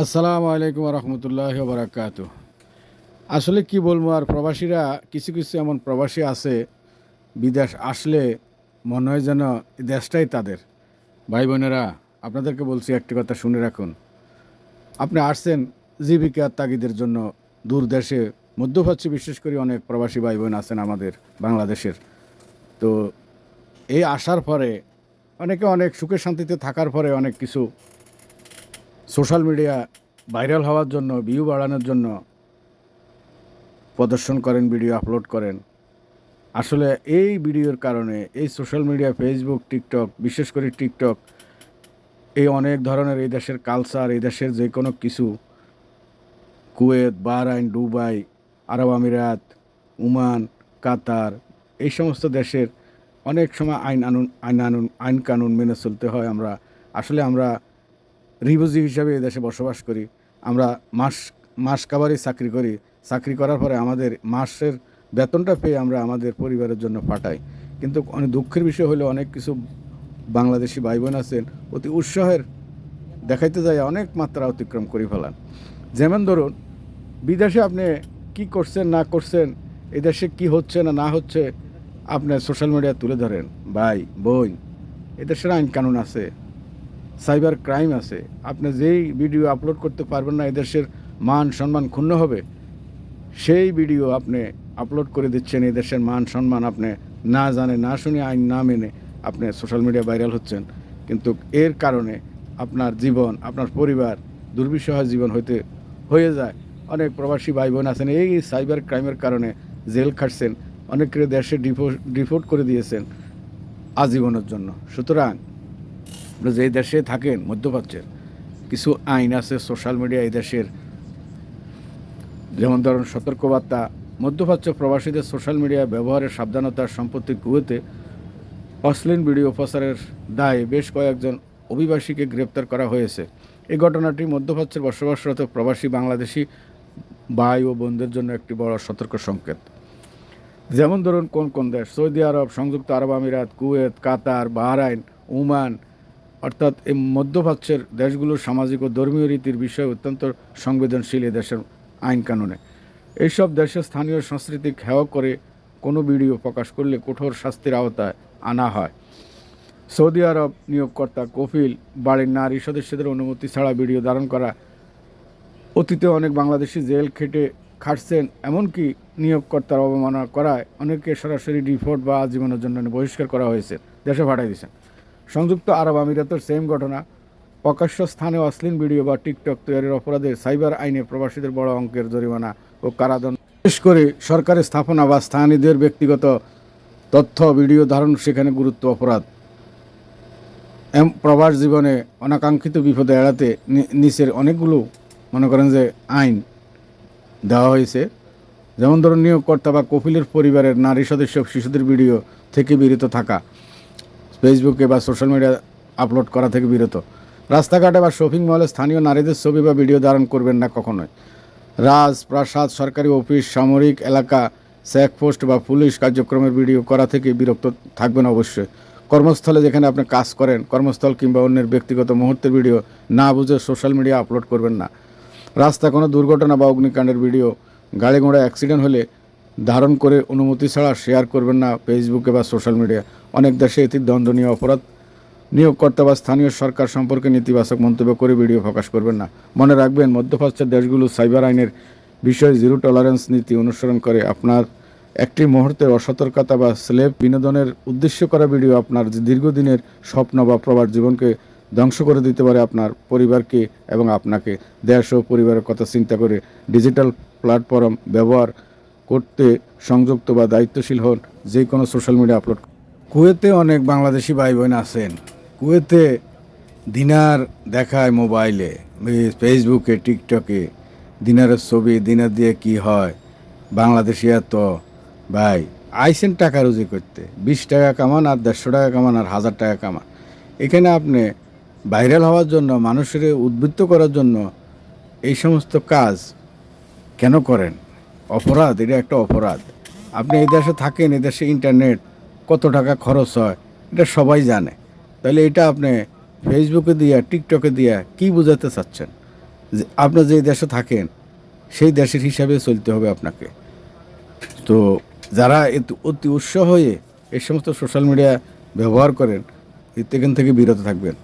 আসসালামু আলাইকুম রহমতুল্লাহ বারাকাত। আসলে কি বলবো আর, প্রবাসীরা কিছু কিছু এমন প্রবাসী আছে, বিদেশ আসলে মনে হয় যেন এই দেশটাই তাদের। ভাই বোনেরা, আপনাদেরকে বলছি একটি কথা শুনে রাখুন। আপনি আসছেন জীবিকার তাগিদের জন্য দূর দেশে, মধ্যপ্রাচ্যে বিশেষ করে অনেক প্রবাসী ভাই বোন আছেন আমাদের বাংলাদেশের। তো এই আসার পরে অনেকে অনেক সুখে শান্তিতে থাকার পরে অনেক কিছু সোশ্যাল মিডিয়া ভাইরাল হওয়ার জন্য, ভিউ বাড়ানোর জন্য প্রদর্শন করেন, ভিডিও আপলোড করেন। আসলে এই ভিডিওর কারণে এই সোশ্যাল মিডিয়া, ফেসবুক, টিকটক, বিশেষ করে টিকটক, এই অনেক ধরনের এই দেশের কালচার, এই দেশের যে কোনো কিছু, কুয়েত, বাহরাইন, দুবাই, আরব আমিরাত, ওমান, কাতার, এই সমস্ত দেশের অনেক সময় আইন কানুন মেনে চলতে হয়। আমরা রিফিউজি হিসাবে এই দেশে বসবাস করি। আমরা মাস মাস কাবারই চাকরি করি। চাকরি করার পরে আমাদের মাসের বেতনটা পেয়ে আমরা আমাদের পরিবারের জন্য পাঠাই। কিন্তু অনেক দুঃখের বিষয় হলো, অনেক কিছু বাংলাদেশি ভাই বোন আছেন অতি উৎসাহের দেখাইতে যায় অনেক মাত্রা অতিক্রম করে ফেলান। যেমন ধরুন, বিদেশে আপনি কি করছেন না করছেন, এই দেশে কী হচ্ছে না না হচ্ছে, আপনি সোশ্যাল মিডিয়া তুলে ধরেন। ভাই বোন, এদেশের আইন কানুন আছে, সাইবার ক্রাইম আছে। আপনি যেই ভিডিও আপলোড করতে পারবেন না, এদেশের মান সম্মান ক্ষুণ্ণ হবে, সেই ভিডিও আপনি আপলোড করে দিচ্ছেন। এদেশের মান সম্মান আপনি না জানে না শুনে, আইন না মেনে আপনি সোশ্যাল মিডিয়া ভাইরাল হচ্ছেন। কিন্তু এর কারণে আপনার জীবন, আপনার পরিবার দুর্বিষহ জীবন হয়ে যায়। অনেক প্রবাসী ভাই বোন আছেন এই সাইবার ক্রাইমের কারণে জেল খাটছেন, অনেকের দেশে ডিপোর্ট করে দিয়েছেন আজীবনের জন্য। সুতরাং আপনারা যে দেশে থাকেন, মধ্যপ্রাচ্যের কিছু আইন আছে সোশ্যাল মিডিয়া এই দেশের, যেমন ধরুন সতর্কবার্তা, মধ্যপ্রাচ্য প্রবাসীদের সোশ্যাল মিডিয়া ব্যবহারের সাবধানতার সম্পত্তি কুয়েতে অশ্লীল ভিডিও প্রচারের দায়ে বেশ কয়েকজন অভিবাসীকে গ্রেপ্তার করা হয়েছে। এই ঘটনাটি মধ্যপ্রাচ্যের বসবাসরত প্রবাসী বাংলাদেশি ভাই ও বোনদের জন্য একটি বড় সতর্ক সংকেত। যেমন ধরুন কোন কোন দেশ: সৌদি আরব, সংযুক্ত আরব আমিরাত, কুয়েত, কাতার, বাহরাইন, ওমান, অর্থাৎ এই মধ্যপ্রাচ্যের দেশগুলোর সামাজিক ও ধর্মীয় রীতির বিষয়ে অত্যন্ত সংবেদনশীল এ দেশের আইন কানুনে। এইসব দেশের স্থানীয় সংস্কৃতি হেয় করে কোনো ভিডিও প্রকাশ করলে কঠোর শাস্তির আওতায় আনা হয়। সৌদি আরব নিয়োগকর্তা কফিল বাড়ির নারী সদস্যদের অনুমতি ছাড়া ভিডিও ধারণ করা। অতীতে অনেক বাংলাদেশি জেল খাটছেন, এমনকি নিয়োগকর্তার অবমাননা করায় অনেকে সরাসরি ডিফোর্ট বা আজীবনের জন্য বহিষ্কার করা হয়েছে, দেশে পাঠাই দিয়েছেন। সংযুক্ত আরব আমিরাতের সেম ঘটনা। প্রকাশ্য স্থানে অশ্লীল ভিডিও বা টিকটক তৈরির অপরাধে সাইবার আইনে প্রবাসীদের বড় অঙ্কের জরিমানা ও কারাদণ্ড। বিশেষ করে সরকারি স্থাপনা বা স্থানীয়দের ব্যক্তিগত তথ্য ভিডিও ধারণ সেখানে গুরুত্ব অপরাধ। প্রবাস জীবনে অনাকাঙ্ক্ষিত বিপদে এড়াতে নিচের অনেকগুলো মনে করেন যে আইন দেওয়া হয়েছে। যেমন ধরুন, নিয়োগকর্তা বা কফিলের পরিবারের নারী সদস্য শিশুদের ভিডিও থেকে বিরত থাকা, ফেসবুকে বা সোশ্যাল মিডিয়া আপলোড করা থেকে বিরত। রাস্তাঘাটে বা শপিং মলে স্থানীয় নারীদের ছবি বা ভিডিও ধারণ করবেন না কখনোই। রাজপ্রাসাদ, সরকারি অফিস, সামরিক এলাকা, চেকপোস্ট বা পুলিশ কার্যক্রমের ভিডিও করা থেকে বিরত থাকবেন অবশ্যই। কর্মস্থলে যেখানে আপনি কাজ করেন, কর্মস্থল কিংবা অন্যের ব্যক্তিগত মুহূর্তের ভিডিও না বুঝে সোশ্যাল মিডিয়া আপলোড করবেন না। রাস্তায় কোনো দুর্ঘটনা বা অগ্নিকাণ্ডের ভিডিও, গাড়ি ঘোড়া অ্যাক্সিডেন্ট হলে ধারণ করে অনুমতি ছাড়া শেয়ার করবেন না ফেসবুকে বা সোশ্যাল মিডিয়া। অনেক দেশে এটি দণ্ডনীয় অপরাধ। নিয়োগকর্তা বা স্থানীয় সরকার সম্পর্কে নেতিবাচক মন্তব্য করে ভিডিও প্রকাশ করবেন না। মনে রাখবেন, মধ্যপ্রাচ্যের দেশগুলো সাইবার আইনের বিষয়ে জিরো টলারেন্স নীতি অনুসরণ করে। আপনার একটি মুহূর্তের অসতর্কতা বা স্লেভ বিনোদনের উদ্দেশ্য করা ভিডিও আপনার দীর্ঘদিনের স্বপ্ন বা প্রবাস জীবনকে ধ্বংস করে দিতে পারে। আপনার পরিবারকে এবং আপনাকে। দেশ ও পরিবারের কথা চিন্তা করে ডিজিটাল প্ল্যাটফর্ম ব্যবহার করতে সংযুক্ত বা দায়িত্বশীল হন। যে কোনো সোশ্যাল মিডিয়া আপলোড। কুয়েতে অনেক বাংলাদেশি ভাই বোন আছেন। কুয়েতে দিনার দেখায় মোবাইলে, ফেসবুকে, টিকটকে দিনারের ছবি, দিনার দিয়ে কি হয়। বাংলাদেশি এত ভাই আইসেন টাকা রুজি করতে, 20 টাকা কামান আর 150 টাকা কামান আর 1000 টাকা কামান। এখানে আপনি ভাইরাল হওয়ার জন্য, মানুষের উদ্বুদ্ধ করার জন্য এই সমস্ত কাজ কেন করেন? অপরাধ, এটা একটা অপরাধ। আপনি এই দেশে থাকেন, এই দেশে ইন্টারনেট কত টাকা খরচ হয় এটা সবাই জানে। তাহলে এটা আপনি ফেসবুকে দিয়া, টিকটকে দিয়া কি বোঝাতে চাচ্ছেন? যে আপনার যে দেশে থাকেন সেই দেশের হিসাবে চলতে হবে আপনাকে। তো যারা অতি উৎসাহ হয়ে এই সমস্ত সোশ্যাল মিডিয়া ব্যবহার করেন এখান থেকে বিরত থাকবেন।